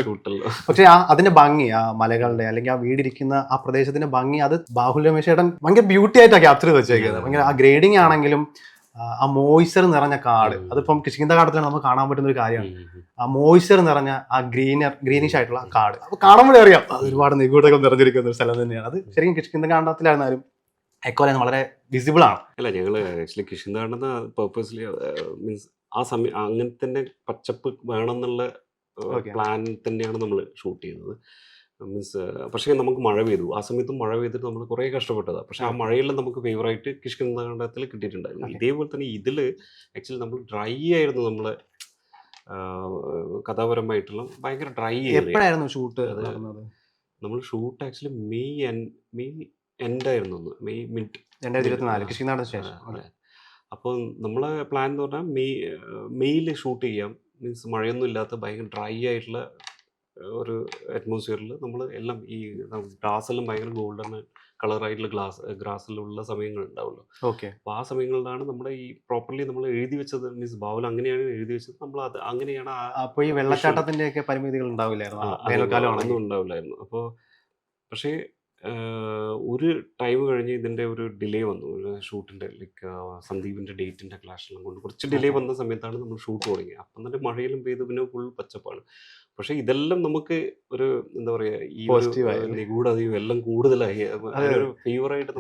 ഷൂട്ടല്ലോ. പക്ഷെ അതിന്റെ ഭംഗി, ആ മലകളുടെ അല്ലെങ്കിൽ ആ വീടിരിക്കുന്ന ആ പ്രദേശത്തിന്റെ ഭംഗി, അത് ബാഹുല്യ രമേശേട്ടൻ ഭയങ്കര ബ്യൂട്ടി ആയിട്ടാണ് ക്യാപ്ചർ ചെയ്ത് വെച്ചേക്കുന്നത്. ഭയങ്കര ആ ഗ്രേഡിങ് ആണെങ്കിലും ആ മോയ്സ്ചർ നിറഞ്ഞ കാട്, അതിപ്പം കിഷ്കിന്ധാകാഠത്തിൽ നമുക്ക് കാണാൻ പറ്റുന്ന ഒരു കാര്യമാണ്. ആ മോയ്സ്ചർ നിറഞ്ഞ ആ ഗ്രീനിഷ് ആയിട്ടുള്ള കാട്, അപ്പൊ കാണുമ്പോഴേ അറിയാം അത് ഒരുപാട് നിഗൂഢതകൾ നിറഞ്ഞിരിക്കുന്ന ഒരു സ്ഥലം തന്നെയാണ് അത്. ശരിക്കും കിഷ്കിന്ധാകാണ്ഡത്തിലായിരുന്നാലും എക്കോലൈൻ വളരെ വിസിബിൾ ആണ്. അല്ല, ഞങ്ങള് ആക്ച്വലി കിഷ്കിന്ധാകാണ്ഡ പേർപ്പസ്ലി മീൻസ് ആ സമയം അങ്ങനെ തന്നെ പച്ചപ്പ് വേണം എന്നുള്ള പ്ലാൻ തന്നെയാണ് നമ്മൾ ഷൂട്ട് ചെയ്യുന്നത്. മീൻസ് പക്ഷേ നമുക്ക് മഴ പെയ്തു, ആ സമയത്തും മഴ പെയ്തിട്ട് നമ്മൾ കുറേ കഷ്ടപ്പെട്ടതാണ്. പക്ഷേ ആ മഴയെല്ലാം നമുക്ക് ഫേവറായിട്ട് കിഷ്കിന്ധാകാണ്ഡത്തിൽ കിട്ടിയിട്ടുണ്ടായിരുന്നു. ഇതേപോലെ തന്നെ ഇതില് ആക്ച്വലി നമ്മൾ ഡ്രൈ ആയിരുന്നു, നമ്മളെ കഥാപരമായിട്ടുള്ള ഭയങ്കര ഡ്രൈ ഏരിയ. എപ്പോഴായിരുന്നു ഷൂട്ട് നടന്നത്? നമ്മൾ ഷൂട്ട് ആക്ച്വലി മെയ് എൻഡായിരുന്നു, മെയ് മിഡ് 2024 കിഷ്കിന്ധാകാണ്ഡത്തിന് ശേഷം. അപ്പോൾ നമ്മളെ പ്ലാൻ എന്ന് പറഞ്ഞാൽ മെയ്യിൽ ഷൂട്ട് ചെയ്യാം. മീൻസ് മഴയൊന്നും ഇല്ലാത്ത ഭയങ്കര ഡ്രൈ ആയിട്ടുള്ള ഒരു അറ്റ്മോസ്ഫിയറിൽ നമ്മൾ എല്ലാം ഈ ഗ്രാസ് എല്ലാം ഭയങ്കര ഗോൾഡൻ കളറായിട്ടുള്ള ഗ്രാസിലുള്ള സമയങ്ങൾ ഉണ്ടാവുമല്ലോ. ഓക്കെ. അപ്പോൾ ആ സമയങ്ങളിലാണ് നമ്മുടെ ഈ പ്രോപ്പർലി നമ്മൾ എഴുതി വെച്ചത്. മീൻസ് ബാവുൽ അങ്ങനെയാണ് എഴുതി വെച്ചത്. നമ്മൾ അത് അങ്ങനെയാണ്. അപ്പോൾ ഈ വെള്ളച്ചാട്ടത്തിന്റെ ഒക്കെ പരിമിതികൾ ഉണ്ടാവില്ലായിരുന്നു, വേനൽക്കാലം ഒന്നും ഉണ്ടാവില്ലായിരുന്നു. അപ്പോൾ പക്ഷേ ഒരു ടൈം കഴിഞ്ഞ് ഇതിൻ്റെ ഒരു ഡിലേ വന്നു. ഒരു ഷൂട്ടിൻ്റെ ലൈക്ക് സന്ദീപിൻ്റെ ഡേറ്റിൻ്റെ ക്ലാഷെല്ലാം കൊണ്ട് കുറച്ച് ഡിലേ വന്ന സമയത്താണ് നമ്മൾ ഷൂട്ട് തുടങ്ങിയത്. അപ്പം എന്നിട്ട് മഴയെല്ലാം പെയ്ത് പിന്നെ ഫുൾ പച്ചപ്പാണ്. പക്ഷേ ഇതെല്ലാം നമുക്ക് ഒരു എന്താ പറയുക, ഈ ഒരു നിഗൂഢതയും എല്ലാം കൂടുതലായി. ഒരു ഫേവറായിട്ട്